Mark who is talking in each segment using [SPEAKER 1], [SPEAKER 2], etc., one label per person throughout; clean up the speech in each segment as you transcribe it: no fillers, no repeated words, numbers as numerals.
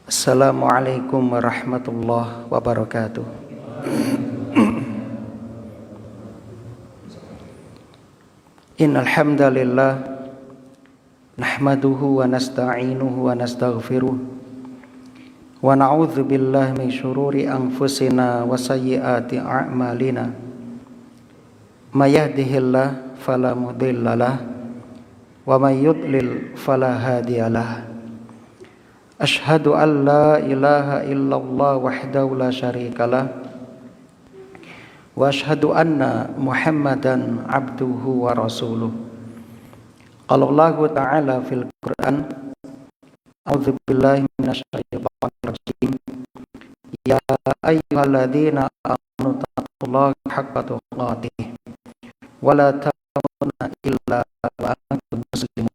[SPEAKER 1] Assalamualaikum warahmatullahi wabarakatuh. Innal hamdalillah nahmaduhu wa nasta'inuhu wa nastaghfiruh wa na'udzu billahi min syururi anfusina wa sayyiati a'malina. May yahdihillahu fala mudhillalah wa may yudlil fala hadiyalah. Ashhadu an la ilaha illallah wahdahu la syarikalah wa ashhadu anna Muhammadan abduhu wa rasuluh. Qala Allah ta'ala fil Qur'an, a'udzu billahi minasyaitonir rajim. Ya ayyuhalladzina amanu taqullaha haqqa tuqatih wa la tamutunna illa wa antum muslimun.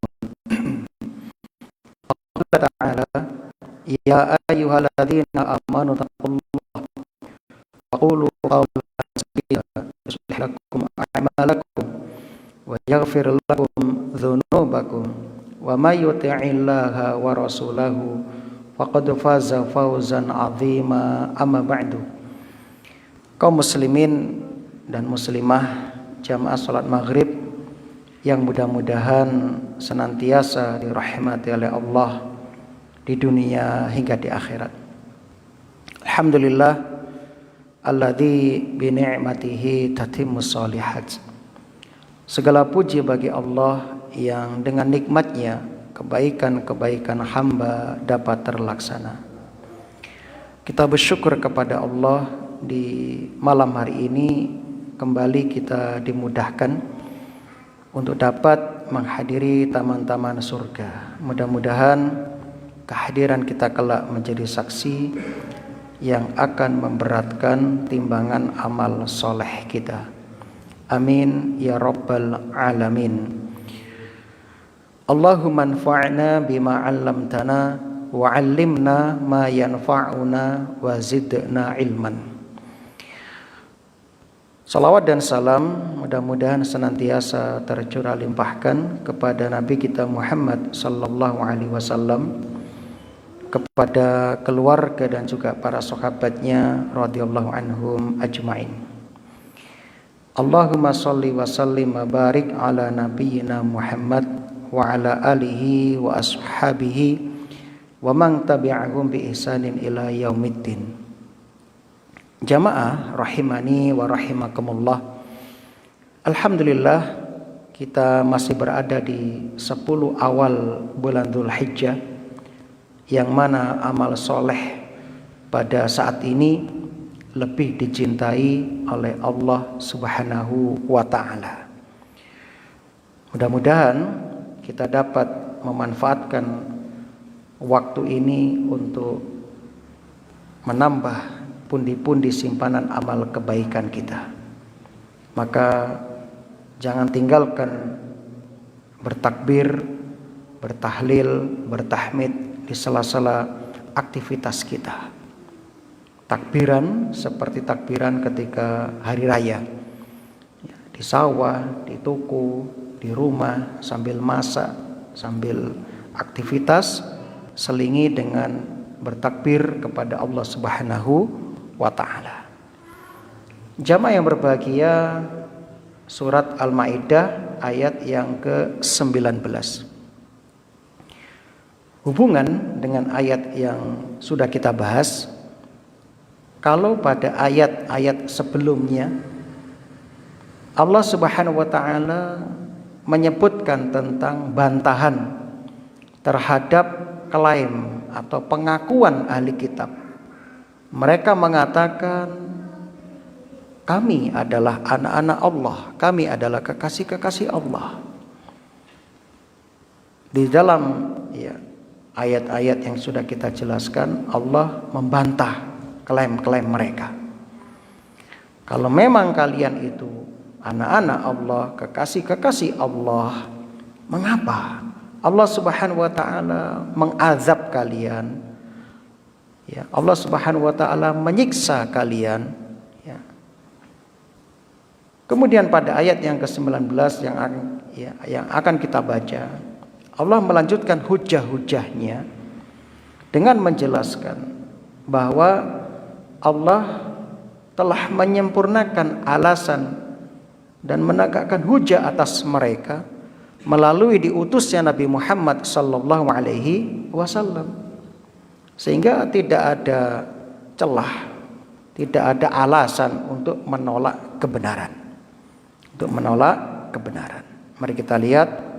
[SPEAKER 1] Allah ta'ala, ya ayyuhalladzina amanu taqullaha wa qulu qawlan sadida yuslih lakum a'malakum wa yaghfir lakum dzunubakum wa may yuti'illaha wa rasulahu faqad faza fawzan 'azima. Amma ba'du. Kaum muslimin dan muslimah jamaah salat maghrib yang mudah-mudahan senantiasa dirahmati oleh Allah di dunia hingga di akhirat. Alhamdulillah alladzi bi ni'matihi tatimmus shalihat. Segala puji bagi Allah yang dengan nikmatnya kebaikan-kebaikan hamba dapat terlaksana. Kita bersyukur kepada Allah di malam hari ini kembali kita dimudahkan untuk dapat menghadiri taman-taman surga. Mudah-mudahan kehadiran kita kelak menjadi saksi yang akan memberatkan timbangan amal soleh kita. Amin ya rabbal alamin. Allahumma anfa'na bima 'allamtana wa 'allimna ma yanfa'una wa zidna ilman. Salawat dan salam mudah-mudahan senantiasa tercurah limpahkan kepada Nabi kita Muhammad sallallahu alaihi wasallam, kepada keluarga dan juga para sahabatnya radhiyallahu anhum ajmain. Allahumma shalli wa sallim wa barik ala nabiyyina Muhammad wa ala alihi wa ashabihi wa man tabi'ahum bi ihsanin ila yaumiddin. Jamaah rahimani wa rahimakumullah. Alhamdulillah kita masih berada di 10 awal bulan Dzulhijjah, yang mana amal soleh pada saat ini lebih dicintai oleh Allah Subhanahu wa ta'ala. Mudah-mudahan kita dapat memanfaatkan waktu ini untuk menambah pundi-pundi simpanan amal kebaikan kita. Maka jangan tinggalkan bertakbir, bertahlil, bertahmid di sela-sela aktivitas kita. Takbiran seperti takbiran ketika hari raya, di sawah, di toko, di rumah, sambil masak, sambil aktivitas, selingi dengan bertakbir kepada Allah Subhanahu wa ta'ala. Jamaah yang berbahagia, surat Al-Maidah ayat yang ke-19. Hubungan dengan ayat yang sudah kita bahas, kalau pada ayat-ayat sebelumnya Allah Subhanahu wa ta'ala menyebutkan tentang bantahan terhadap klaim atau pengakuan ahli kitab. Mereka mengatakan kami adalah anak-anak Allah, kami adalah kekasih-kekasih Allah. Di dalam ayat-ayat yang sudah kita jelaskan, Allah membantah klaim-klaim mereka. Kalau memang kalian itu anak-anak Allah, kekasih-kekasih Allah, mengapa Allah Subhanahu wa ta'ala mengazab kalian? Ya, Allah Subhanahu wa ta'ala menyiksa kalian. Ya. Kemudian pada ayat yang ke-19 yang akan kita baca, Allah melanjutkan hujah-hujahnya dengan menjelaskan bahwa Allah telah menyempurnakan alasan dan menegakkan hujah atas mereka melalui diutusnya Nabi Muhammad sallallahu alaihi wasallam, sehingga tidak ada celah, tidak ada alasan untuk menolak kebenaran. Mari kita lihat.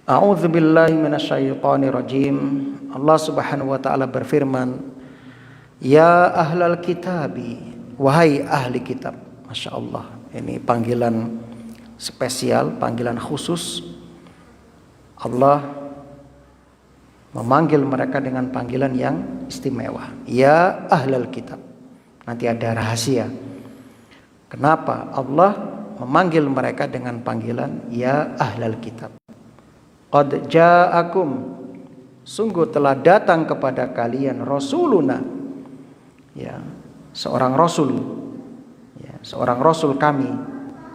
[SPEAKER 1] A'udzubillahi minasyaitonirrajim. Allah Subhanahu wa taala berfirman, "Ya ahlal kitabi," wahai ahli kitab. Masya Allah, ini panggilan spesial, panggilan khusus. Allah memanggil mereka dengan panggilan yang istimewa. Ya ahlal kitab. Nanti ada rahasia. Kenapa Allah memanggil mereka dengan panggilan ya ahlal kitab? Qad ja'akum, sungguh telah datang kepada kalian rasuluna, ya, seorang rasul, ya, seorang rasul kami,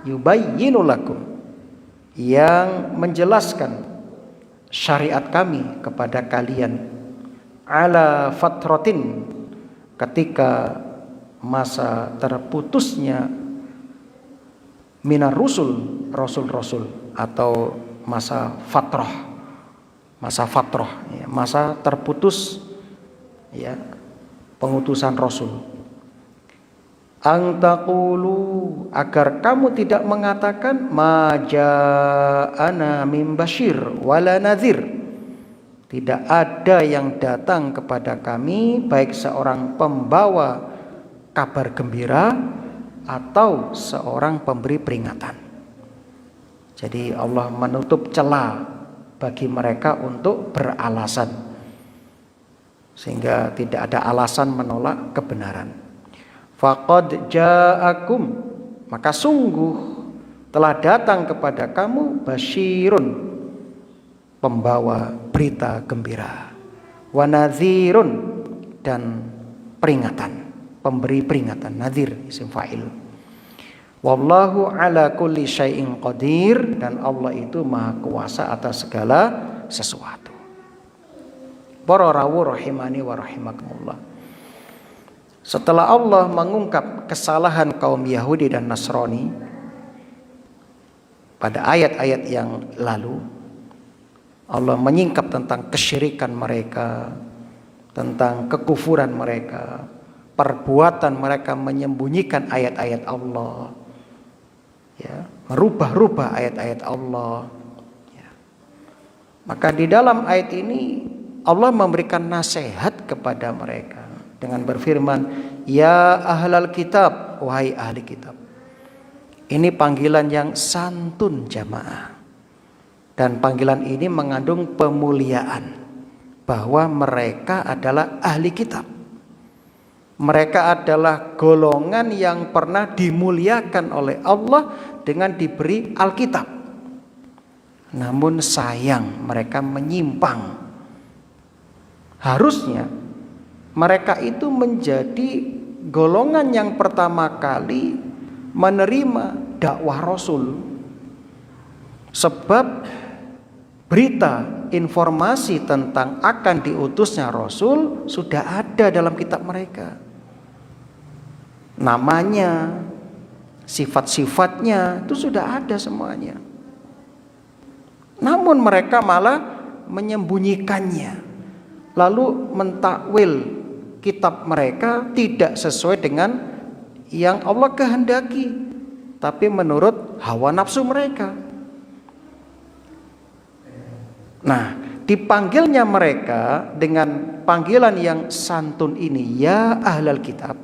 [SPEAKER 1] yubayyinu lakum, yang menjelaskan syariat kami kepada kalian, ala fatratin, ketika masa terputusnya minar rusul, rasul-rasul, atau masa fatrah, ya, masa terputus, ya, pengutusan rasul. Ang taqulu, agar kamu tidak mengatakan ma ja'ana min basyir wala nadhir, tidak ada yang datang kepada kami baik seorang pembawa kabar gembira atau seorang pemberi peringatan. Jadi Allah menutup celah bagi mereka untuk beralasan, sehingga tidak ada alasan menolak kebenaran. Faqad ja'akum, maka sungguh telah datang kepada kamu basyirun, pembawa berita gembira, wa nadhirun, dan peringatan, pemberi peringatan. Nadhir isim fa'il. Wallahu ala kulli syai'in qadir, dan Allah itu maha kuasa atas segala sesuatu. Para rawuh rahimani wa rahimakumullah. Setelah Allah mengungkap kesalahan kaum Yahudi dan Nasrani pada ayat-ayat yang lalu, Allah menyingkap tentang kesyirikan mereka, tentang kekufuran mereka, perbuatan mereka menyembunyikan ayat-ayat Allah, ya, merubah-rubah ayat-ayat Allah, ya. Maka di dalam ayat ini Allah memberikan nasihat kepada mereka dengan berfirman, ya ahlal kitab, wahai ahli kitab. Ini panggilan yang santun jamaah, dan panggilan ini mengandung pemuliaan, bahwa mereka adalah ahli kitab. Mereka adalah golongan yang pernah dimuliakan oleh Allah dengan diberi Alkitab. Namun sayang, mereka menyimpang. Harusnya mereka itu menjadi golongan yang pertama kali menerima dakwah Rasul. Sebab berita, informasi tentang akan diutusnya Rasul sudah ada dalam kitab mereka. Namanya, sifat-sifatnya itu sudah ada semuanya. Namun mereka malah menyembunyikannya, lalu mentakwil kitab mereka tidak sesuai dengan yang Allah kehendaki, tapi menurut hawa nafsu mereka. Nah, dipanggilnya mereka dengan panggilan yang santun ini, ya ahlal kitab,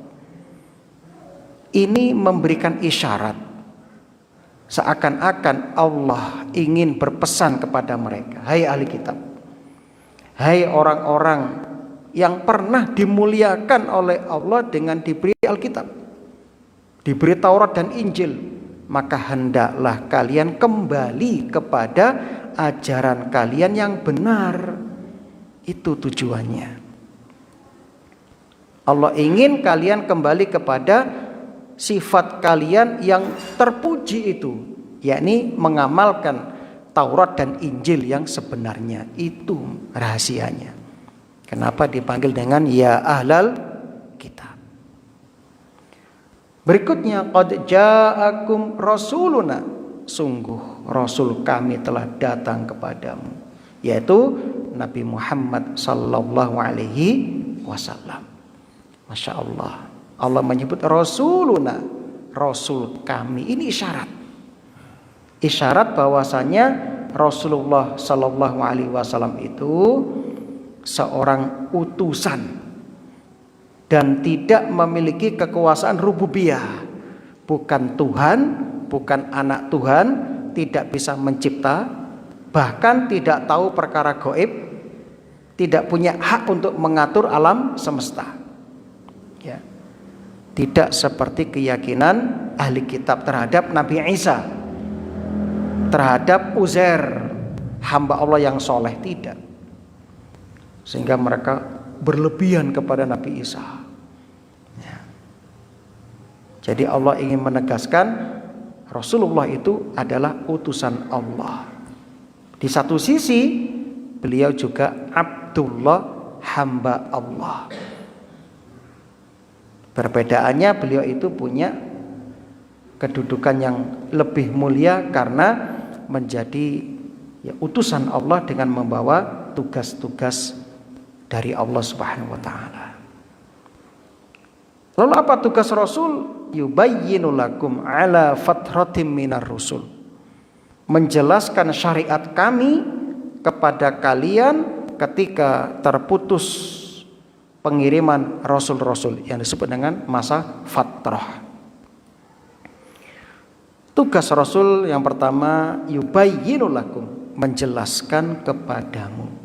[SPEAKER 1] ini memberikan isyarat seakan-akan Allah ingin berpesan kepada mereka, hai ahli kitab, hai orang-orang yang pernah dimuliakan oleh Allah dengan diberi Alkitab, diberi Taurat dan Injil, maka hendaklah kalian kembali kepada ajaran kalian yang benar. Itu tujuannya. Allah ingin kalian kembali kepada sifat kalian yang terpuji itu, yakni mengamalkan Taurat dan Injil yang sebenarnya. Itu rahasianya. Kenapa dipanggil dengan ya ahlal kitab? Berikutnya, qad ja'akum rasuluna, sungguh rasul kami telah datang kepadamu, yaitu Nabi Muhammad sallallahu alaihi wasallam. Masya Allah, Allah menyebut rasuluna, rasul kami. Ini isyarat bahwasanya Rasulullah sallallahu alaihi wasallam itu seorang utusan dan tidak memiliki kekuasaan rububiyah, bukan Tuhan, bukan anak Tuhan, tidak bisa mencipta, bahkan tidak tahu perkara gaib, tidak punya hak untuk mengatur alam semesta. Ya. Tidak seperti keyakinan ahli kitab terhadap Nabi Isa, terhadap Uzair, hamba Allah yang soleh, tidak. Sehingga mereka berlebihan kepada Nabi Isa. Ya. Jadi Allah ingin menegaskan Rasulullah itu adalah utusan Allah. Di satu sisi beliau juga Abdullah, hamba Allah. Perbedaannya beliau itu punya kedudukan yang lebih mulia karena menjadi utusan Allah dengan membawa tugas-tugas dari Allah Subhanahu wa taala. Lalu apa tugas Rasul? Yubayyinu lakum ala fatratim minar rusul. Menjelaskan syariat kami kepada kalian ketika terputus pengiriman rasul-rasul yang disebut dengan masa fatrah. Tugas Rasul yang pertama, yubayyinu lakum, menjelaskan kepadamu.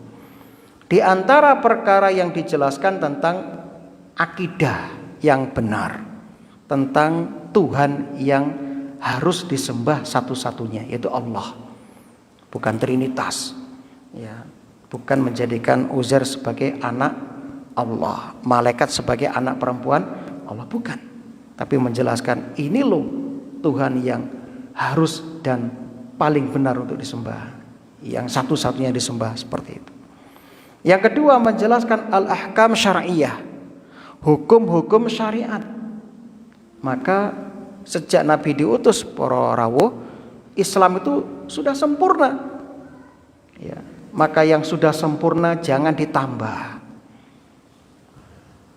[SPEAKER 1] Di antara perkara yang dijelaskan tentang akidah yang benar, tentang Tuhan yang harus disembah satu-satunya, yaitu Allah, bukan Trinitas, ya, bukan menjadikan Uzair sebagai anak Allah, malaikat sebagai anak perempuan Allah, bukan. Tapi menjelaskan ini loh Tuhan yang harus dan paling benar untuk disembah, yang satu-satunya disembah, seperti itu. Yang kedua, menjelaskan al-ahkam syar'iyah, hukum-hukum syariat. Maka sejak Nabi diutus para rawuh, Islam itu sudah sempurna. Ya, maka yang sudah sempurna jangan ditambah.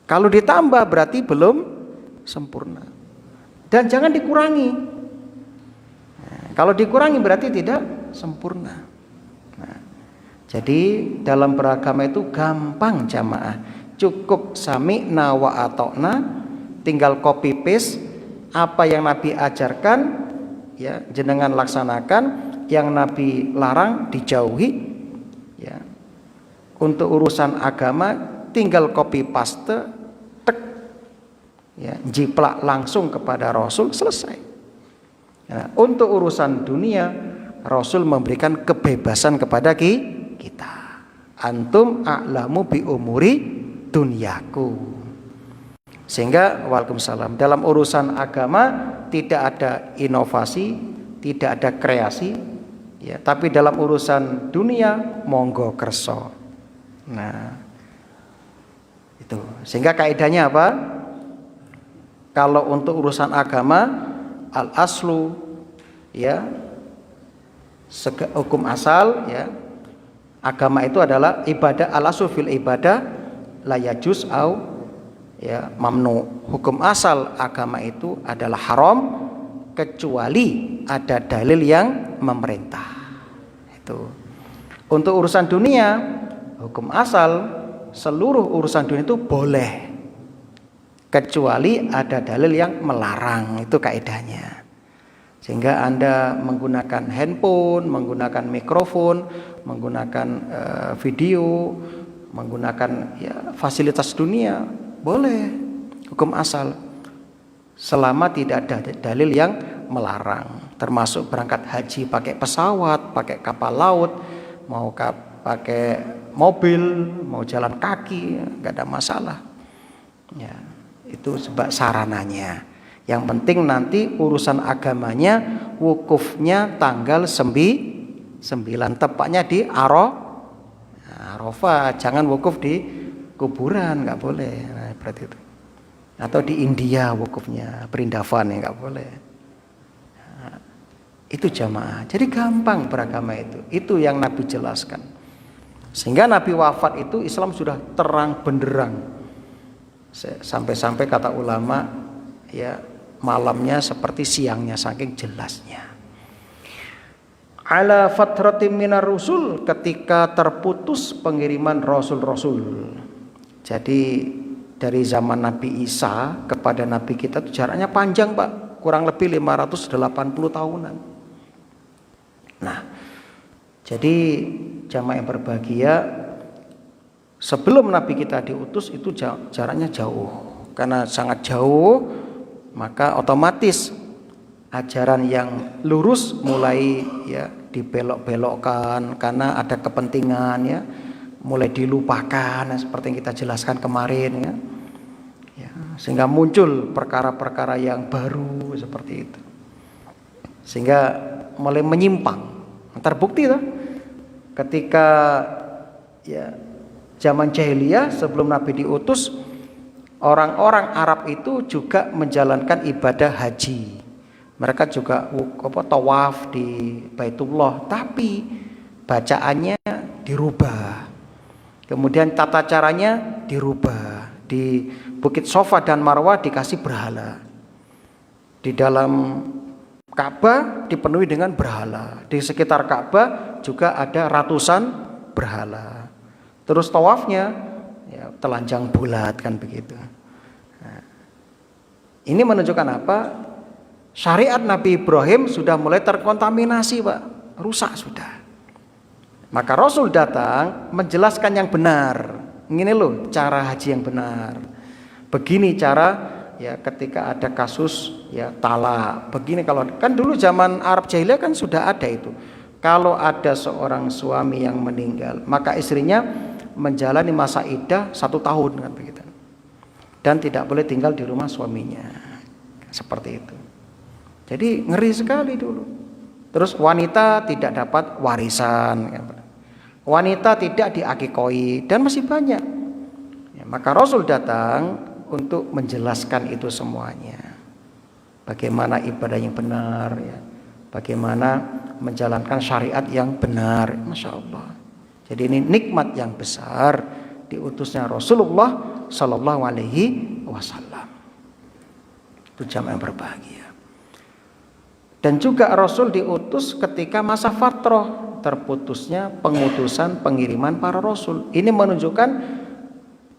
[SPEAKER 1] Kalau ditambah berarti belum sempurna. Dan jangan dikurangi. Nah, kalau dikurangi berarti tidak sempurna. Nah, jadi dalam beragama itu gampang jamaah. Cukup sami'na wa ata'na, tinggal copy paste apa yang Nabi ajarkan, ya, jenengan laksanakan, yang Nabi larang dijauhi, ya. Untuk urusan agama tinggal copy paste, ya, jiplak langsung kepada Rasul, selesai. Nah, untuk urusan dunia Rasul memberikan kebebasan kepada kita. Antum a'lamu bi umuri dunyaku. Sehingga waalaikumsalam, dalam urusan agama tidak ada inovasi, tidak ada kreasi, ya, tapi dalam urusan dunia monggo kerso. Nah, itu. Sehingga kaidahnya apa? Kalau untuk urusan agama, al-aslu, ya, hukum asal, ya, agama itu adalah ibadah, al-aslu fil ibadah la yajuz au, ya, mamnu. Hukum asal agama itu adalah haram kecuali ada dalil yang memerintah. Itu. Untuk urusan dunia, hukum asal seluruh urusan dunia itu boleh kecuali ada dalil yang melarang. Itu kaidahnya. Sehingga Anda menggunakan handphone, menggunakan mikrofon, menggunakan video, menggunakan, ya, fasilitas dunia boleh, hukum asal, selama tidak ada dalil yang melarang. Termasuk berangkat haji pakai pesawat, pakai kapal laut, mau pakai mobil, mau jalan kaki, nggak ada masalah. Ya, itu sebab sarananya. Yang penting nanti urusan agamanya wukufnya tanggal 9, tepatnya di Arafah. Jangan wukuf di kuburan nggak boleh. Nah, berarti itu. Atau di India wukufnya, Brindavan ya nggak boleh. Nah, itu jamaah. Jadi gampang beragama itu. Itu yang Nabi jelaskan. Sehingga Nabi wafat itu Islam sudah terang benderang. Sampai-sampai kata ulama ya malamnya seperti siangnya saking jelasnya. Ala fatratim minar rusul, ketika terputus pengiriman rasul-rasul. Jadi dari zaman Nabi Isa kepada Nabi kita itu jaraknya panjang Pak, kurang lebih 580 tahunan. Nah, jadi jamaah yang berbahagia, sebelum Nabi kita diutus itu jaraknya jauh. Karena sangat jauh, maka otomatis ajaran yang lurus mulai ya dibelok-belokkan karena ada kepentingan ya. Mulai dilupakan seperti yang kita jelaskan kemarin ya. Sehingga muncul perkara-perkara yang baru seperti itu, sehingga mulai menyimpang. Terbukti tuh ketika ya zaman jahiliyah sebelum Nabi diutus, orang-orang Arab itu juga menjalankan ibadah haji. Mereka juga tawaf di Baitullah, tapi bacaannya dirubah. Kemudian tata caranya dirubah. Di Bukit Sofa dan Marwah dikasih berhala. Di dalam Ka'bah dipenuhi dengan berhala. Di sekitar Ka'bah juga ada ratusan berhala. Terus tawafnya ya, telanjang bulat kan begitu. Nah, ini menunjukkan apa? Syariat Nabi Ibrahim sudah mulai terkontaminasi Pak. Rusak sudah. Maka Rasul datang menjelaskan yang benar. Ini loh cara haji yang benar. Begini cara ya ketika ada kasus ya talak. Begini kalau kan dulu zaman Arab jahiliyah kan sudah ada itu. Kalau ada seorang suami yang meninggal, maka istrinya menjalani masa iddah 1 tahun kan begitu. Dan tidak boleh tinggal di rumah suaminya. Seperti itu. Jadi ngeri sekali dulu. Terus wanita tidak dapat warisan, wanita tidak diakikoi, dan masih banyak. Ya, maka Rasul datang untuk menjelaskan itu semuanya. Bagaimana ibadah yang benar, ya. Bagaimana menjalankan syariat yang benar, Masya Allah. Jadi ini nikmat yang besar diutusnya Rasulullah Sallallahu Alaihi Wasallam. Itu jamaah yang berbahagia. Dan juga Rasul diutus ketika masa fatrah, terputusnya pengutusan pengiriman para Rasul. Ini menunjukkan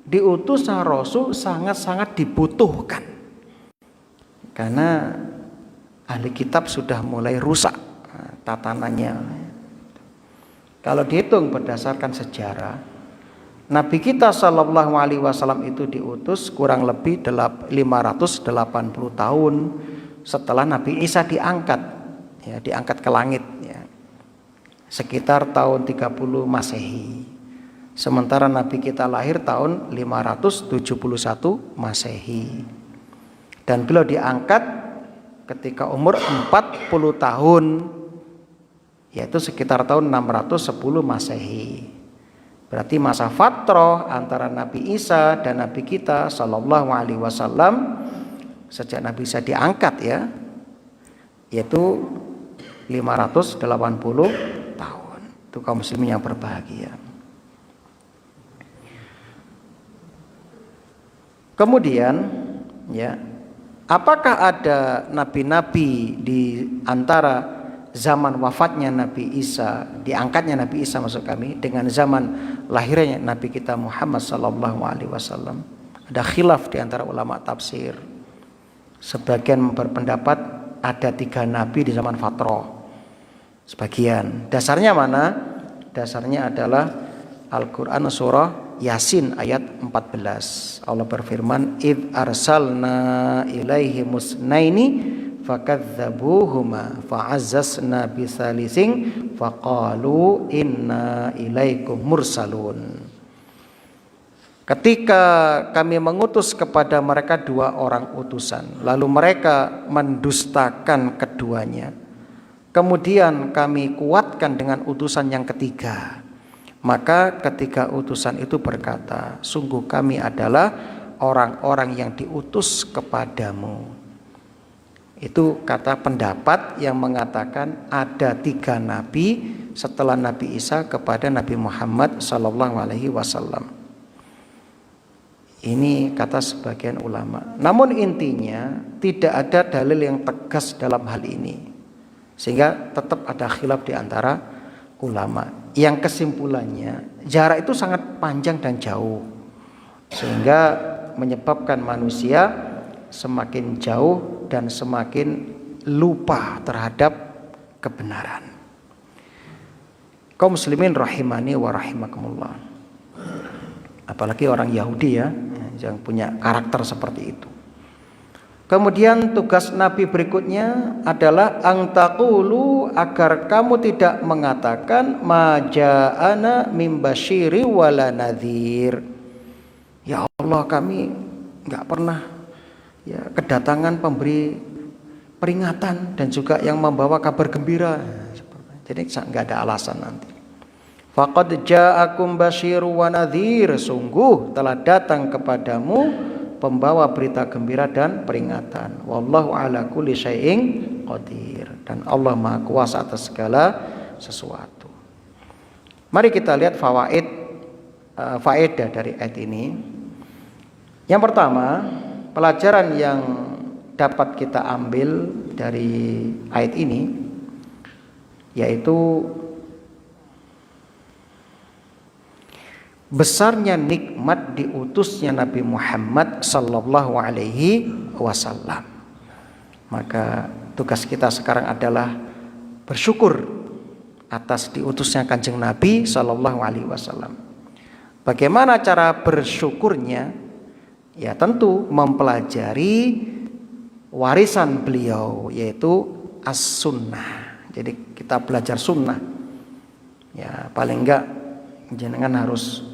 [SPEAKER 1] diutusnya Rasul sangat-sangat dibutuhkan. Karena ahli kitab sudah mulai rusak tatanannya. Kalau dihitung berdasarkan sejarah, Nabi kita Sallallahu Alaihi Wasallam itu diutus kurang lebih 580 tahun setelah Nabi Isa diangkat, ya, diangkat ke langit, ya, sekitar tahun 30 Masehi. Sementara Nabi kita lahir tahun 571 Masehi. Dan beliau diangkat ketika umur 40 tahun, yaitu sekitar tahun 610 Masehi. Berarti masa fatrah antara Nabi Isa dan Nabi kita Sallallahu Alaihi Wasallam sejak Nabi Isa diangkat ya, yaitu 580 tahun. Itu kaum muslimin yang berbahagia. Kemudian ya, apakah ada nabi-nabi di antara zaman wafatnya Nabi Isa, diangkatnya Nabi Isa maksud kami, dengan zaman lahirnya Nabi kita Muhammad Sallallahu Alaihi Wasallam? Ada khilaf di antara ulama tafsir. Sebagian berpendapat ada 3 nabi di zaman fatrah. Sebagian. Dasarnya mana? Dasarnya adalah Al-Quran surah Yasin ayat 14. Allah berfirman, "Idh arsalna ilaihi musnaini fakadzabuhuma fa'azzazna bisalisin faqalu inna ilaikum mursalun." Ketika kami mengutus kepada mereka 2 orang utusan, lalu mereka mendustakan keduanya. Kemudian kami kuatkan dengan utusan yang ketiga. Maka ketika utusan itu berkata, sungguh kami adalah orang-orang yang diutus kepadamu. Itu kata pendapat yang mengatakan ada 3 nabi setelah Nabi Isa kepada Nabi Muhammad SAW. Ini kata sebagian ulama. Namun intinya tidak ada dalil yang tegas dalam hal ini, sehingga tetap ada khilaf di antara ulama. Yang kesimpulannya jarak itu sangat panjang dan jauh, sehingga menyebabkan manusia semakin jauh dan semakin lupa terhadap kebenaran. Kaum muslimin rahimani wa rahimakumullah. Apalagi orang Yahudi ya, yang punya karakter seperti itu. Kemudian tugas Nabi berikutnya adalah angtaqulu, agar kamu tidak mengatakan maja'ana mim basyiri wala nadhir. Ya Allah, kami enggak pernah ya kedatangan pemberi peringatan dan juga yang membawa kabar gembira. Jadi enggak ada alasan nanti. Faqad ja'akum basyiru wa nadhir, sungguh telah datang kepadamu pembawa berita gembira dan peringatan. Wallahu ala kulli syai'in qadir, dan Allah Maha Kuasa atas segala sesuatu. Mari kita lihat faedah dari ayat ini. Yang pertama, pelajaran yang dapat kita ambil dari ayat ini yaitu besarnya nikmat diutusnya Nabi Muhammad sallallahu alaihi wasallam. Maka tugas kita sekarang adalah bersyukur atas diutusnya Kanjeng Nabi sallallahu alaihi wasallam. Bagaimana cara bersyukurnya? Ya tentu mempelajari warisan beliau, yaitu as-sunnah. Jadi kita belajar sunnah. Ya paling enggak jenengan harus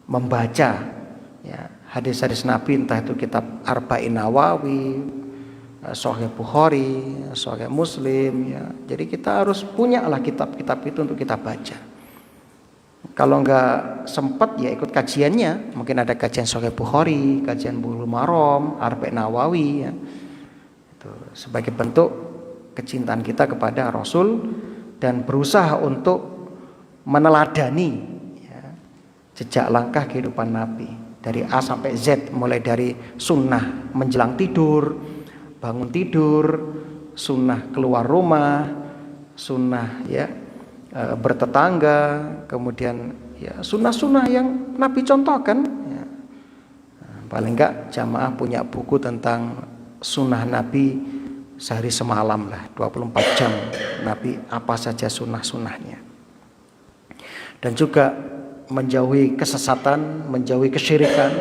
[SPEAKER 1] membaca ya hadis-hadis Nabi, entah itu kitab Arba'in Nawawi, Sahih Bukhari, Sahih Muslim ya. Jadi kita harus punyalah kitab-kitab itu untuk kita baca. Kalau enggak sempat ya ikut kajiannya, mungkin ada kajian Sahih Bukhari, kajian Bulughul Maram, Arba'in Nawawi ya. Itu sebagai bentuk kecintaan kita kepada Rasul dan berusaha untuk meneladani jejak langkah kehidupan Nabi dari A sampai Z, mulai dari sunnah menjelang tidur, bangun tidur, sunnah keluar rumah, sunnah ya bertetangga, kemudian ya sunnah-sunnah yang Nabi contohkan ya. Paling enggak jamaah punya buku tentang sunnah Nabi sehari semalam lah, 24 jam Nabi apa saja sunnah-sunnahnya. Dan juga menjauhi kesesatan, menjauhi kesyirikan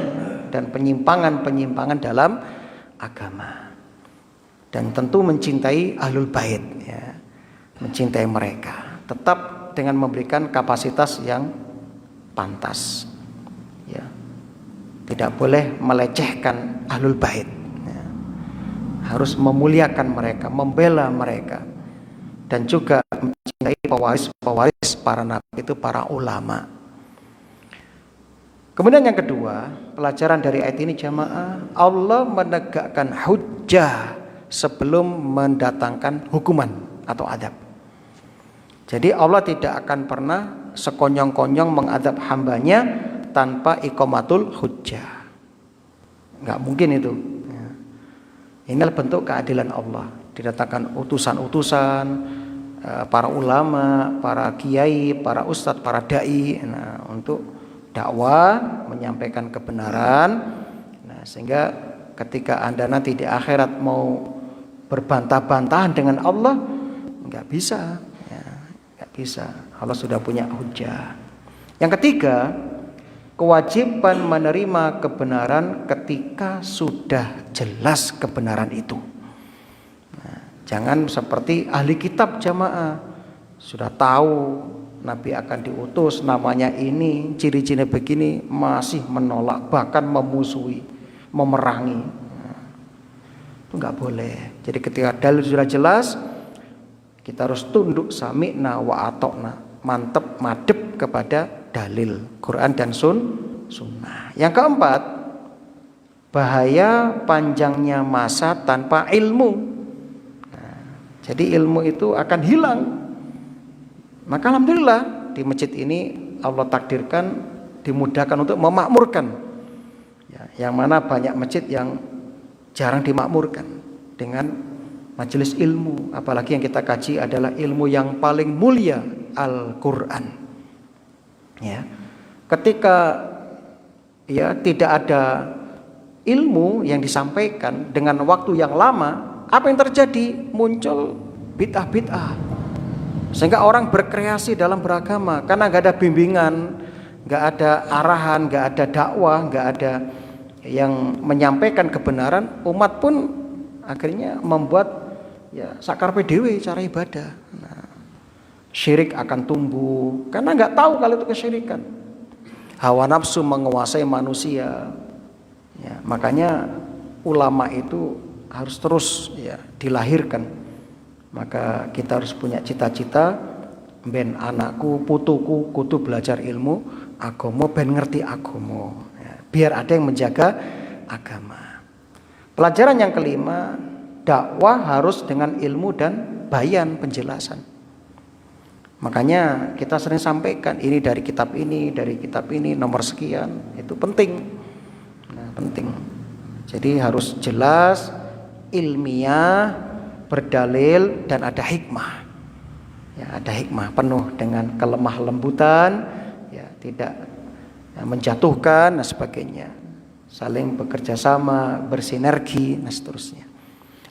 [SPEAKER 1] dan penyimpangan-penyimpangan dalam agama. Dan tentu mencintai ahlul bait ya, mencintai mereka, tetap dengan memberikan kapasitas yang pantas ya. Tidak boleh melecehkan ahlul bait ya. Harus memuliakan mereka, membela mereka, dan juga mencintai pewaris para nabi itu para ulama. Kemudian yang kedua, pelajaran dari ayat ini jamaah, Allah menegakkan hujjah sebelum mendatangkan hukuman atau adab. Jadi Allah tidak akan pernah sekonyong-konyong mengadab hambanya tanpa iqamatul hujjah. Enggak mungkin itu. Inilah bentuk keadilan Allah. Didatangkan utusan-utusan, para ulama, para kiai, para ustadz, para dai, untuk dakwah, menyampaikan kebenaran. Nah, sehingga ketika Anda nanti di akhirat mau berbantah-bantahan dengan Allah, enggak bisa ya, enggak bisa. Allah sudah punya hujjah. Yang ketiga, kewajiban menerima kebenaran ketika sudah jelas kebenaran itu. Nah, jangan seperti ahli kitab jamaah, sudah tahu Nabi akan diutus, namanya ini, ciri-cirinya begini, masih menolak, bahkan memusuhi, memerangi. Nah, itu enggak boleh. Jadi ketika dalil sudah jelas, kita harus tunduk, sami'na wa atokna, mantep, madep, kepada dalil Quran dan sunnah. Yang keempat, bahaya panjangnya masa tanpa ilmu. Jadi ilmu itu akan hilang. Maka alhamdulillah di masjid ini Allah takdirkan dimudahkan untuk memakmurkan. Yang mana banyak masjid yang jarang dimakmurkan dengan majelis ilmu. Apalagi yang kita kaji adalah ilmu yang paling mulia, Al-Quran. Ya, ketika tidak ada ilmu yang disampaikan dengan waktu yang lama, apa yang terjadi? Muncul bid'ah-bid'ah. Sehingga orang berkreasi dalam beragama karena nggak ada bimbingan, nggak ada arahan, nggak ada dakwah, nggak ada yang menyampaikan kebenaran. Umat pun akhirnya membuat sakarpe dewe cara ibadah. Syirik akan tumbuh karena nggak tahu kalau itu kesyirikan. Hawa nafsu menguasai manusia. Makanya ulama itu harus terus dilahirkan. Maka kita harus punya cita-cita, ben anakku, putuku kudu belajar ilmu agama ben ngerti agama. Biar ada yang menjaga agama. Pelajaran yang kelima, dakwah harus dengan ilmu dan bayan, penjelasan. Makanya kita sering sampaikan ini dari kitab ini, nomor sekian, itu penting. Penting. Jadi harus jelas, ilmiah, berdalil dan ada hikmah. Ada hikmah penuh dengan kelemah lembutan, tidak menjatuhkan dan sebagainya. Saling bekerja sama, bersinergi dan seterusnya.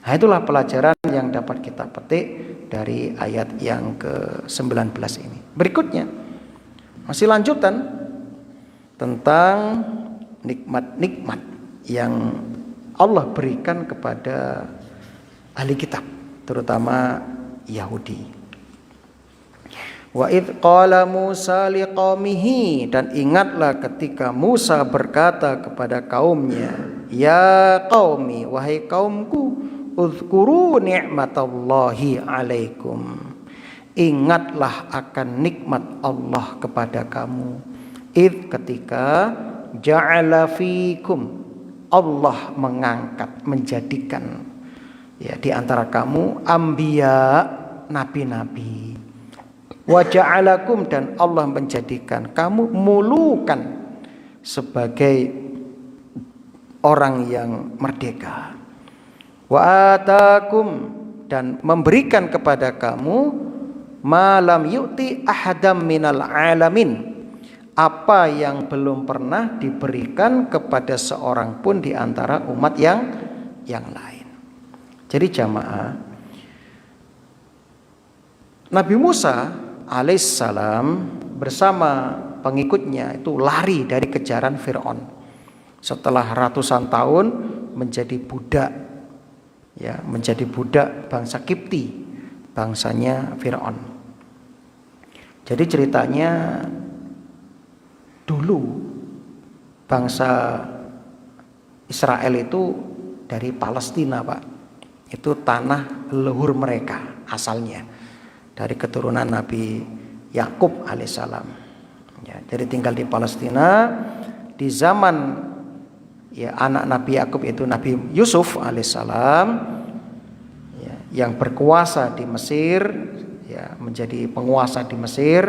[SPEAKER 1] Nah, itulah pelajaran yang dapat kita petik dari ayat yang ke-19 ini. Berikutnya masih lanjutan tentang nikmat-nikmat yang Allah berikan kepada ahli kitab, terutama Yahudi. Wa idh qala Musa liqaumihi, dan ingatlah ketika Musa berkata kepada kaumnya, ya qaumi, wahai kaumku, uzkuru ni'matallahi alaikum, ingatlah akan nikmat Allah kepada kamu. Idh, ketika ja'ala fikum, Allah mengangkat, menjadikan di antara kamu anbiya, nabi-nabi. Wa ja'alakum, dan Allah menjadikan kamu mulukan, sebagai orang yang merdeka. Wa atakum, dan memberikan kepada kamu malam yu'ti ahadam minal alamin, apa yang belum pernah diberikan kepada seorang pun di antara umat yang lain. Jadi jamaah, Nabi Musa alaihissalam bersama pengikutnya itu lari dari kejaran Fir'aun. Setelah ratusan tahun menjadi budak, menjadi budak bangsa Kipti, bangsanya Fir'aun. Jadi ceritanya, dulu bangsa Israel itu dari Palestina, Pak. Itu tanah leluhur mereka asalnya, dari keturunan Nabi Yakub alaihissalam. Jadi tinggal di Palestina. Di zaman anak Nabi Yakub itu Nabi Yusuf alaihissalam, yang berkuasa di Mesir, menjadi penguasa di Mesir.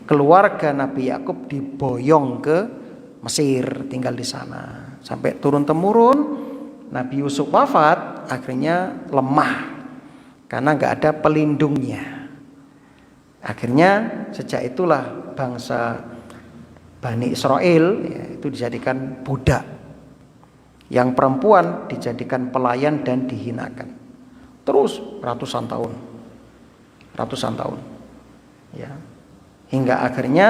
[SPEAKER 1] Keluarga Nabi Yakub diboyong ke Mesir, tinggal di sana sampai turun temurun. Nabi Yusuf wafat, akhirnya lemah karena nggak ada pelindungnya. Akhirnya sejak itulah bangsa Bani Israel itu dijadikan budak, yang perempuan dijadikan pelayan dan dihinakan terus ratusan tahun, hingga akhirnya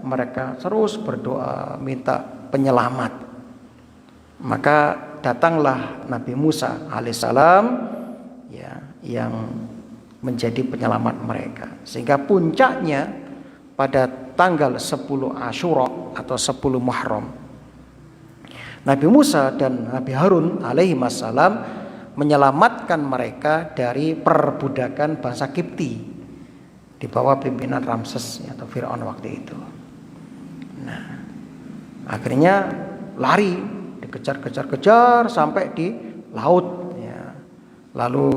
[SPEAKER 1] mereka terus berdoa minta penyelamat. Maka datanglah Nabi Musa alaihissalam, yang menjadi penyelamat mereka. Sehingga puncaknya pada tanggal 10 Asyura atau 10 Muharram, Nabi Musa dan Nabi Harun alaihi wassalam menyelamatkan mereka dari perbudakan bangsa Kipti. di bawah pimpinan Ramses atau Firaun waktu itu. Nah, akhirnya lari, dikejar-kejar sampai di laut ya. Lalu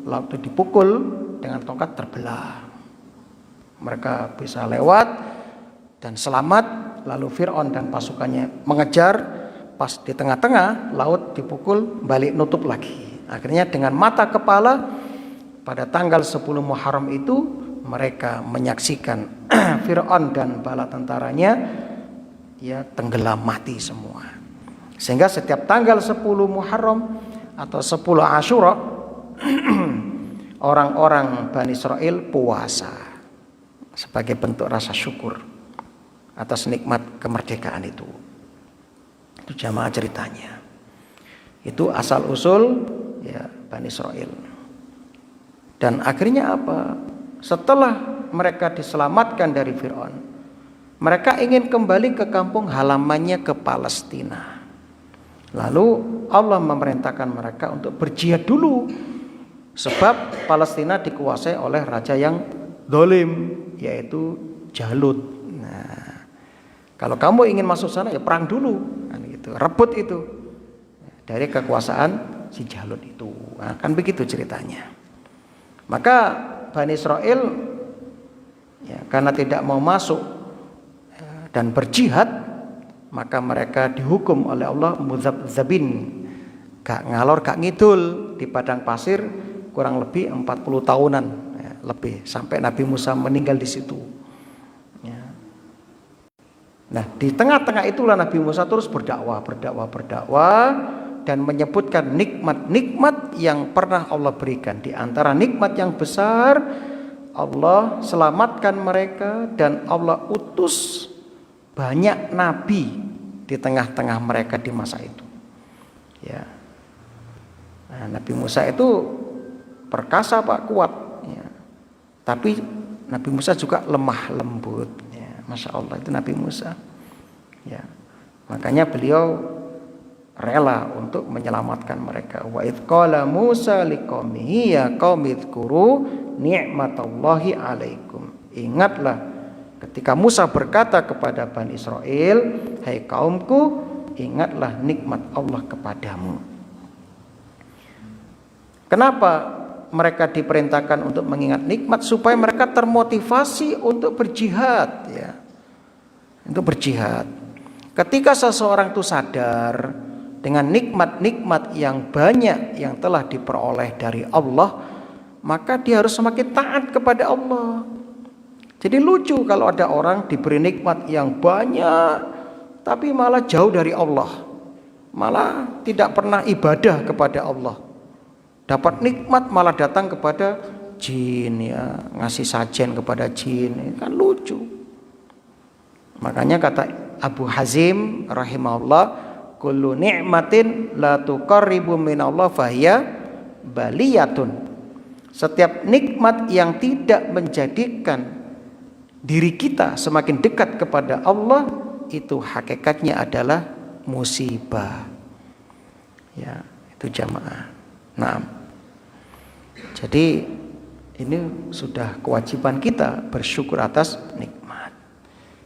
[SPEAKER 1] laut itu dipukul dengan tongkat terbelah. Mereka bisa lewat dan selamat. Lalu Firaun dan pasukannya mengejar, pas di tengah-tengah laut dipukul, balik nutup lagi. Akhirnya dengan mata kepala pada tanggal 10 Muharram itu mereka menyaksikan Firaun dan bala tentaranya ya tenggelam mati semua. Sehingga setiap tanggal 10 Muharram atau 10 Asyura orang-orang Bani Israel puasa sebagai bentuk rasa syukur atas nikmat kemerdekaan itu. Itu jamaah ceritanya. Itu asal usul ya Bani Israel. Dan akhirnya apa? Setelah mereka diselamatkan dari Firaun, mereka ingin kembali ke kampung halamannya ke Palestina. Lalu Allah memerintahkan mereka untuk berjihad dulu, sebab Palestina dikuasai oleh raja yang zalim, yaitu Jalut. Nah, kalau kamu ingin masuk sana ya perang dulu, kan gitu. Rebut itu dari kekuasaan si Jalut itu. Nah, kan begitu ceritanya. Maka Bani Israel ya, karena tidak mau masuk dan berjihad, maka mereka dihukum oleh Allah muzabzabin, gak ngalor gak ngidul di padang pasir kurang lebih 40 tahunan ya, lebih sampai Nabi Musa meninggal di situ ya. Nah di tengah-tengah itulah Nabi Musa terus berdakwah dan menyebutkan nikmat-nikmat yang pernah Allah berikan. Di antara nikmat yang besar, Allah selamatkan mereka dan Allah utus banyak nabi di tengah-tengah mereka di masa itu. Ya. Nah, Nabi Musa itu perkasa Pak, kuat. Ya. Tapi Nabi Musa juga lemah lembut. Ya. Masya Allah itu Nabi Musa. Ya. Makanya beliau rela untuk menyelamatkan mereka. Wa idz qala Musa liqaumihi ya qaumi dzkuru ni'matallahi 'alaikum. Ingatlah ketika Musa berkata kepada Bani Israel, hai kaumku, ingatlah nikmat Allah kepadamu. Kenapa mereka diperintahkan untuk mengingat nikmat? Supaya mereka termotivasi untuk berjihad ya. Untuk berjihad. Ketika seseorang itu sadar dengan nikmat-nikmat yang banyak yang telah diperoleh dari Allah, maka dia harus semakin taat kepada Allah. Jadi lucu kalau ada orang diberi nikmat yang banyak tapi malah jauh dari Allah, malah tidak pernah ibadah kepada Allah. Dapat nikmat malah datang kepada jin ya, ngasih sajen kepada jin, kan lucu. Makanya kata Abu Hazim rahimahullah, kullu ni'matin la tuqarribu minallah fahiya baliyatun. Setiap nikmat yang tidak menjadikan diri kita semakin dekat kepada Allah, itu hakikatnya adalah musibah. Ya, itu jamaah. Nah, jadi ini sudah kewajiban kita bersyukur atas nikmat.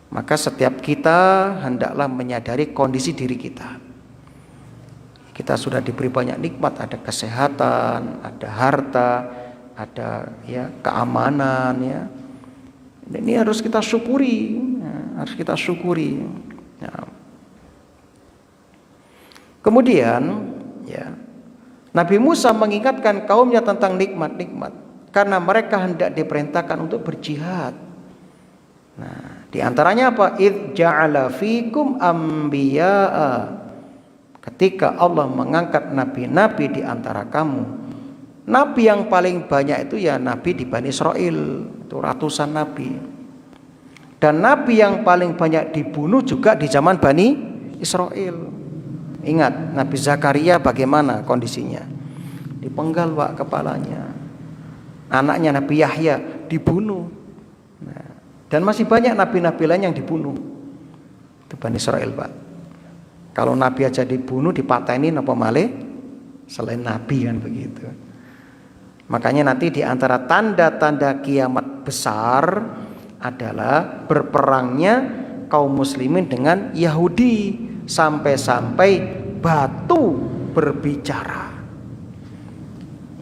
[SPEAKER 1] Maka setiap kita hendaklah menyadari kondisi diri kita. Kita sudah diberi banyak nikmat, ada kesehatan, ada harta, ada ya keamanan ya. Ini harus kita syukuri, ya, harus kita syukuri. Ya. Kemudian ya, Nabi Musa mengingatkan kaumnya tentang nikmat-nikmat karena mereka hendak diperintahkan untuk berjihad. Nah, di antaranya apa? Idz ja'ala fikum anbiya'a. Ketika Allah mengangkat nabi-nabi di antara kamu. Nabi yang paling banyak itu ya nabi di Bani Israel, itu ratusan nabi. Dan nabi yang paling banyak dibunuh juga di zaman Bani Israel. Ingat, Nabi Zakaria bagaimana kondisinya? Dipenggal Pak kepalanya. Anaknya Nabi Yahya dibunuh. Nah, dan masih banyak nabi-nabi lain yang dibunuh. Itu Bani Israel Pak. Kalau nabi aja dibunuh, dipatenin apa malih selain nabi kan begitu. Makanya nanti di antara tanda-tanda kiamat terbesar adalah berperangnya kaum muslimin dengan Yahudi, sampai-sampai batu berbicara.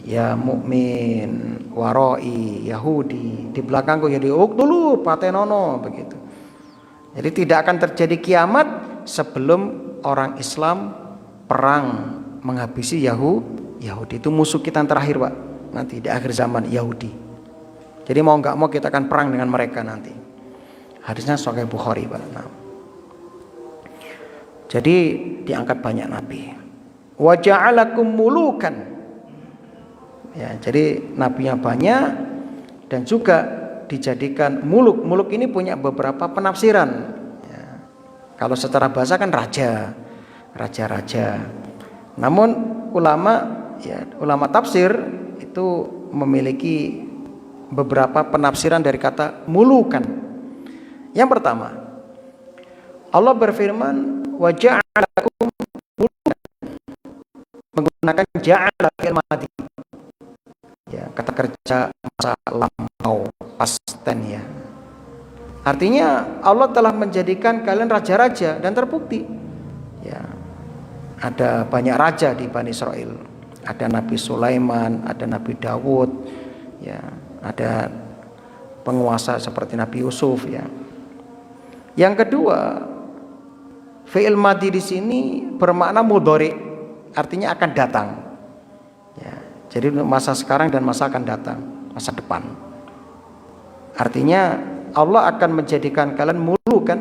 [SPEAKER 1] Ya mukmin waroi Yahudi, di belakangku jadi uktulu patenono, begitu. Jadi tidak akan terjadi kiamat sebelum orang Islam perang menghabisi Yahudi. Itu musuh kita yang terakhir, Pak. Nanti di akhir zaman Yahudi. Jadi mau nggak mau kita akan perang dengan mereka nanti. Hadisnya Sahih Bukhari, Pak. Nah. Jadi diangkat banyak nabi. Wa ja'alakum mulukan. Ya, jadi nabinya banyak dan juga dijadikan muluk. Muluk ini punya beberapa penafsiran. Ya. Kalau secara bahasa kan raja-raja. Namun ulama tafsir itu memiliki beberapa penafsiran dari kata mulukan. Yang pertama, Allah berfirman wa ja'alakum mulukan, menggunakan ja'ala fi'il madhi. Ya, kata kerja masa lampau, past tense ya. Artinya Allah telah menjadikan kalian raja-raja dan terbukti. Ya. Ada banyak raja di Bani Israel. Ada Nabi Sulaiman, ada Nabi Dawud, ya, ada penguasa seperti Nabi Yusuf ya. Yang kedua, fi'il madhi di sini bermakna mudhari, artinya akan datang. Ya, jadi masa sekarang dan masa akan datang, masa depan. Artinya Allah akan menjadikan kalian mulukan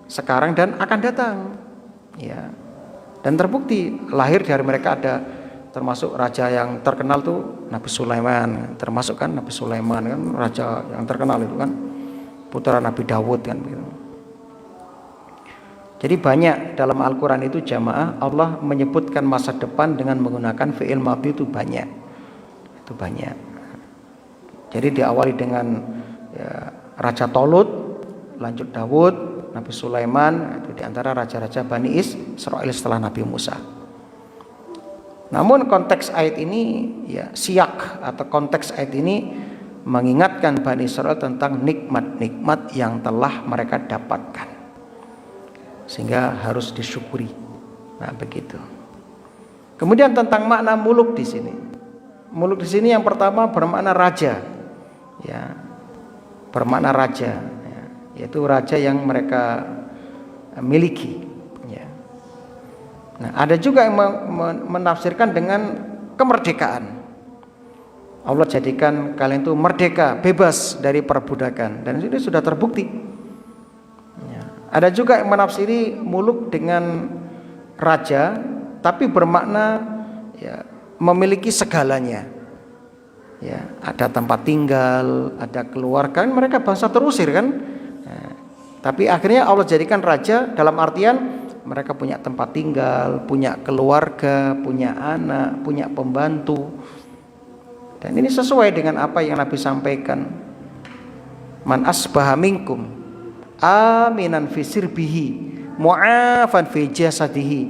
[SPEAKER 1] sekarang dan akan datang. Ya. Dan terbukti lahir dari mereka ada termasuk raja yang terkenal tuh Nabi Sulaiman, termasuk kan Nabi Sulaiman kan raja yang terkenal itu kan, putra Nabi Dawud kan begitu. Jadi banyak dalam Al-Quran itu jamaah Allah menyebutkan masa depan dengan menggunakan fi'il madhi itu banyak. Itu banyak. Jadi diawali dengan ya, Raja Tolut, lanjut Dawud, Nabi Sulaiman, itu diantara raja-raja Bani Israel setelah Nabi Musa. Namun konteks ayat ini ya siyak atau konteks ayat ini mengingatkan Bani Israel tentang nikmat-nikmat yang telah mereka dapatkan, sehingga harus disyukuri. Nah, begitu. Kemudian tentang makna muluk di sini. Muluk di sini yang pertama bermakna raja. Ya. Bermakna raja, ya, yaitu raja yang mereka miliki. Ya. Nah, ada juga yang menafsirkan dengan kemerdekaan. Allah jadikan kalian itu merdeka, bebas dari perbudakan, dan ini sudah terbukti. Ya. Ada juga yang menafsiri muluk dengan raja, tapi bermakna ya, memiliki segalanya. Ya, ada tempat tinggal, ada keluarga, mereka bangsa terusir kan. Nah, tapi akhirnya Allah jadikan raja dalam artian mereka punya tempat tinggal, punya keluarga, punya anak, punya pembantu. Dan ini sesuai dengan apa yang Nabi sampaikan. Man asbaha minkum aminan fi sirbihi mu'afan fi jasadihi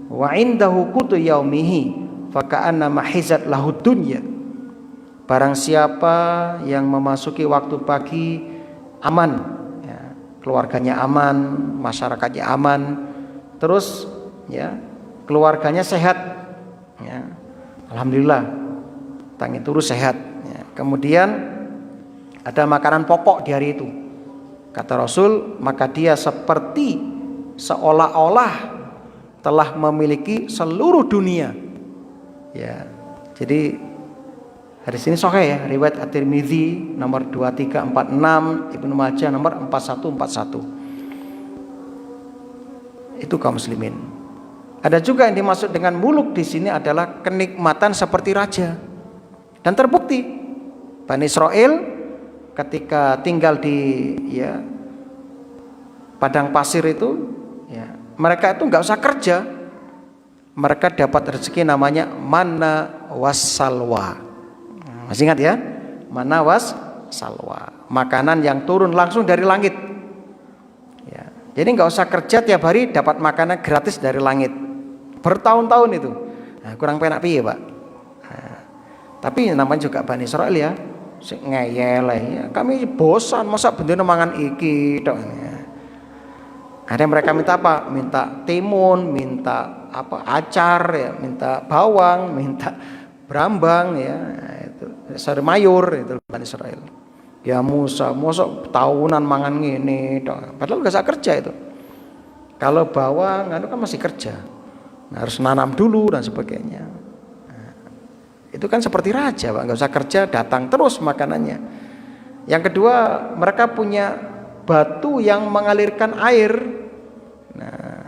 [SPEAKER 1] wa indahu qutu yaumihi faka'anna mahizat lahu dunya. Barang siapa yang memasuki waktu pagi aman, ya, keluarganya aman, masyarakatnya aman, terus ya keluarganya sehat, ya, alhamdulillah, tangi turu sehat. Ya. Kemudian ada makanan pokok di hari itu, kata Rasul, maka dia seperti seolah-olah telah memiliki seluruh dunia. Ya, jadi hadis ini sahih ya, riwayat At-Tirmidzi nomor 2346, Ibnu Majah nomor 4141. Itu kaum muslimin. Ada juga yang dimaksud dengan muluk di sini adalah kenikmatan seperti raja. Dan terbukti Bani Israel ketika tinggal di ya padang pasir itu, ya, mereka itu nggak usah kerja. Mereka dapat rezeki namanya manna wassalwa. Masih ingat ya? Manna wassalwa. Makanan yang turun langsung dari langit. Ya. Jadi nggak usah kerja, tiap hari dapat makanan gratis dari langit. Bertahun-tahun itu. Nah, kurang penak piye, Pak. Nah, tapi namanya juga Bani Israel ya. sing ngeyel ya. Kami bosan masa bendina mangan iki tok. Ada mereka minta apa? Minta timun, minta apa? Acar ya, minta bawang, minta berambang ya. Itu sayur mayur itu Bani Israil. Ya Musa, mosok tahunan mangan ngene tok. Padahal gak usah kerja itu. Kalau bawang itu kan masih kerja. Nah, harus nanam dulu dan sebagainya. Nah, itu kan seperti raja, Pak, nggak usah kerja, datang terus makanannya. Yang kedua, mereka punya batu yang mengalirkan air. Nah,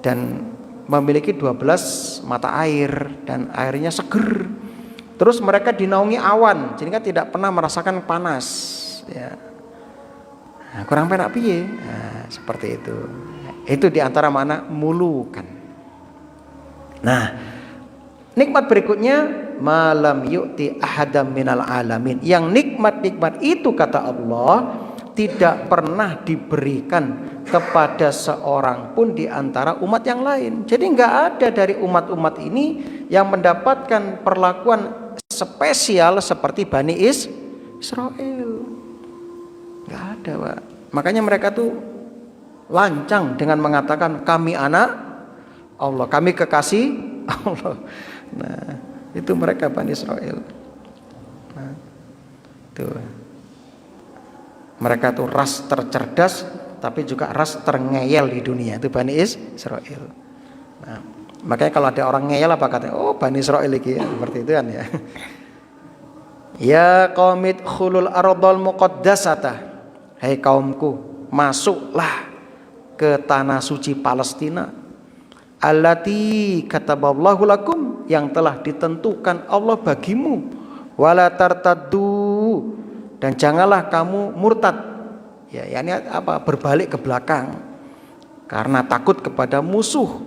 [SPEAKER 1] dan memiliki 12 mata air dan airnya seger. Terus mereka dinaungi awan, jadi kan tidak pernah merasakan panas. Ya. Nah, kurang penak piye? Nah, seperti itu. Itu diantara mana mulukan. Nah, nikmat berikutnya malam yu'ti ahadam minal alamin. Yang nikmat-nikmat itu kata Allah tidak pernah diberikan kepada seorang pun di antara umat yang lain. Jadi enggak ada dari umat-umat ini yang mendapatkan perlakuan spesial seperti Bani Israel. Enggak ada, Pak. Makanya mereka tuh lancang dengan mengatakan kami anak Allah, kami kekasih Allah. Nah, itu mereka Bani Israel. Nah, tuh. Mereka tuh ras tercerdas tapi juga ras terngeyel di dunia. Itu Bani Israel. Nah, makanya kalau ada orang ngeyel apa katanya? Oh, Bani Israel iki ya, seperti itu kan ya. Ya qaumit khulul ardal muqaddasata. Hai kaumku, masuklah ke tanah suci Palestina. Allati kataballahu lakum, yang telah ditentukan Allah bagimu. Wala tartaddu, dan janganlah kamu murtad. Ya, yakni apa? Berbalik ke belakang karena takut kepada musuh.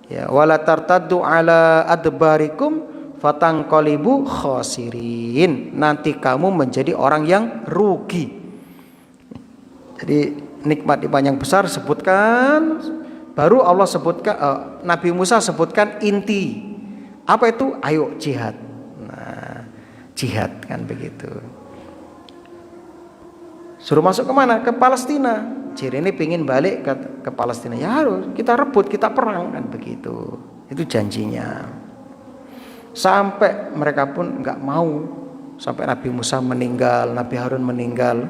[SPEAKER 1] Ya, wala tartaddu ala adbarikum fatanqalibu khasirin. Nanti kamu menjadi orang yang rugi. Jadi nikmat-nikmat yang besar sebutkan, baru Allah sebutkan, Nabi Musa sebutkan inti. Apa itu? Ayo jihad. Nah, jihad kan begitu. Suruh masuk kemana? Ke Palestina. Jadi ini pingin balik ke Palestina. Ya harus kita rebut, kita perang kan begitu. Itu janjinya. Sampai mereka pun nggak mau. Sampai Nabi Musa meninggal, Nabi Harun meninggal,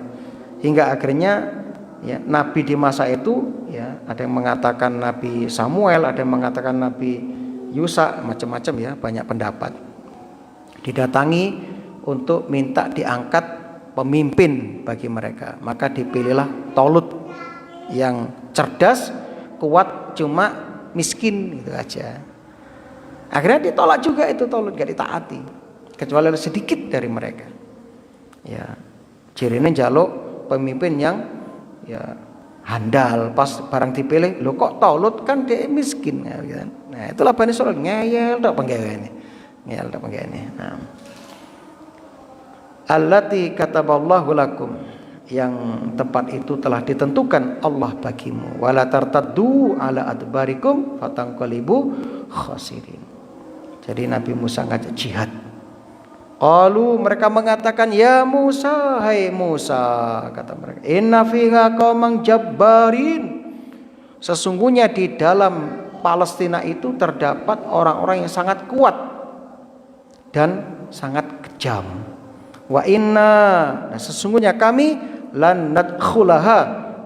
[SPEAKER 1] hingga akhirnya ya, Nabi di masa itu ya, ada yang mengatakan Nabi Samuel, ada yang mengatakan Nabi Yusa, macam-macam ya, banyak pendapat. Didatangi untuk minta diangkat pemimpin bagi mereka. Maka dipilihlah Tolut yang cerdas, kuat, cuma miskin gitu aja. Akhirnya ditolak juga itu Tolut, gak ditaati kecuali sedikit dari mereka. Ya, jirine njaluk pemimpin yang ya handal, pas barang dipilih, lo kok Tolut kan dia miskin ya, gitu. Nah, itulah Bani Israil ngeyel tok penggaweane. Ngeyel tok penggaweane. Nah. Allati kataballahu lakum, yang tempat itu telah ditentukan Allah bagimu. Wala tartaddu ala adbarikum fatanqalibu khasirin. Jadi Nabi Musa ngajak jihad. Qalu, mereka mengatakan, ya Musa, hai Musa, kata mereka, inna fiha qaumang jabbarin. Sesungguhnya di dalam Palestina itu terdapat orang-orang yang sangat kuat dan sangat kejam. Wa inna, nah sesungguhnya kami lan nadkhulaha,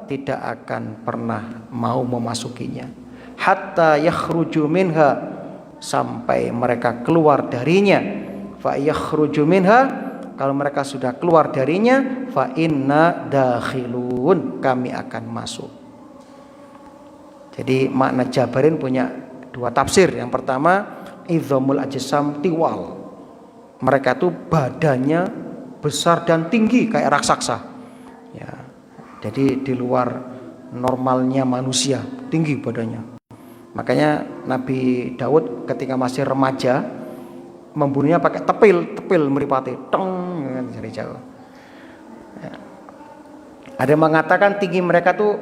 [SPEAKER 1] tidak akan pernah mau memasukinya. Hatta yakhruju minha, sampai mereka keluar darinya. Fa yakhruju minha, kalau mereka sudah keluar darinya, fa inna dakhilun, kami akan masuk. Jadi makna jabarin punya dua tafsir. Yang pertama, idzamul ajsam tiwal. Mereka tuh badannya besar dan tinggi kayak raksasa. Ya. Jadi di luar normalnya manusia, tinggi badannya. Makanya Nabi Daud ketika masih remaja membunuhnya pakai tepil meripati, tong dari jauh. Ya. Ada yang mengatakan tinggi mereka tuh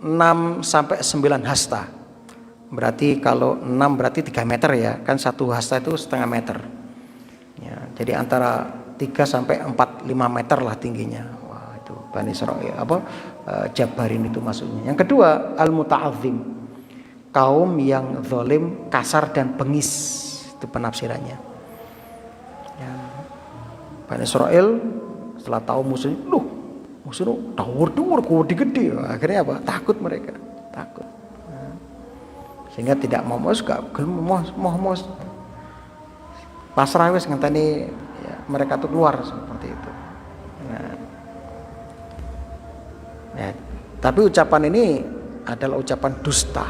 [SPEAKER 1] 6 sampai 9 hasta. Berarti kalau 6 berarti 3 meter ya, kan 1 hasta itu setengah meter. Ya, jadi antara 3 sampai 4 5 meter lah tingginya. Wah, itu Bani Israil Jabarin itu maksudnya. Yang kedua, al-muta'azzim. Kaum yang zalim, kasar dan bengis. Itu penafsirannya. Ya. Bani Israil setelah tahu musuhnya, musuhnya tawur-tawur gede. Akhirnya apa? Takut mereka, takut. Sehingga tidak mau pasrah wis ngenteni ya, mereka tuh keluar seperti itu. Nah, ya, tapi ucapan ini adalah ucapan dusta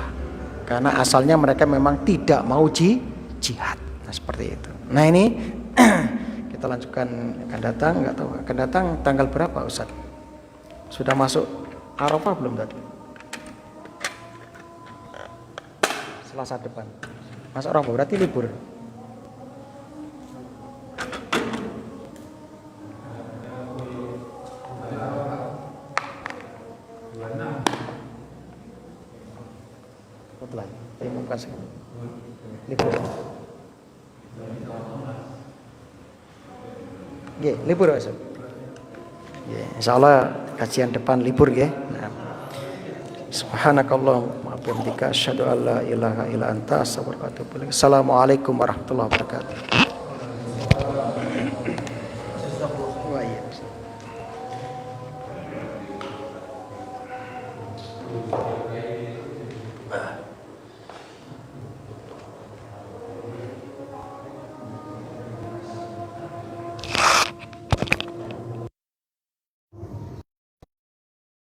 [SPEAKER 1] karena asalnya mereka memang tidak mau jihad. Nah, seperti itu. Nah, ini kita lanjutkan akan datang, nggak tahu akan datang tanggal berapa Ustaz? Sudah masuk Arafah belum tadi? Selasa depan. Masuk Arafah berarti libur. Betul. Saya kasih. Libur. Nggih, libur Ustaz. Ya, insyaallah kajian depan libur ya. Nah. Subhanakallahumma wa bihamdika asyhadu an la ilaha illa anta astaghfiruka wa atubu ilaik. Assalamualaikum warahmatullahi wabarakatuh.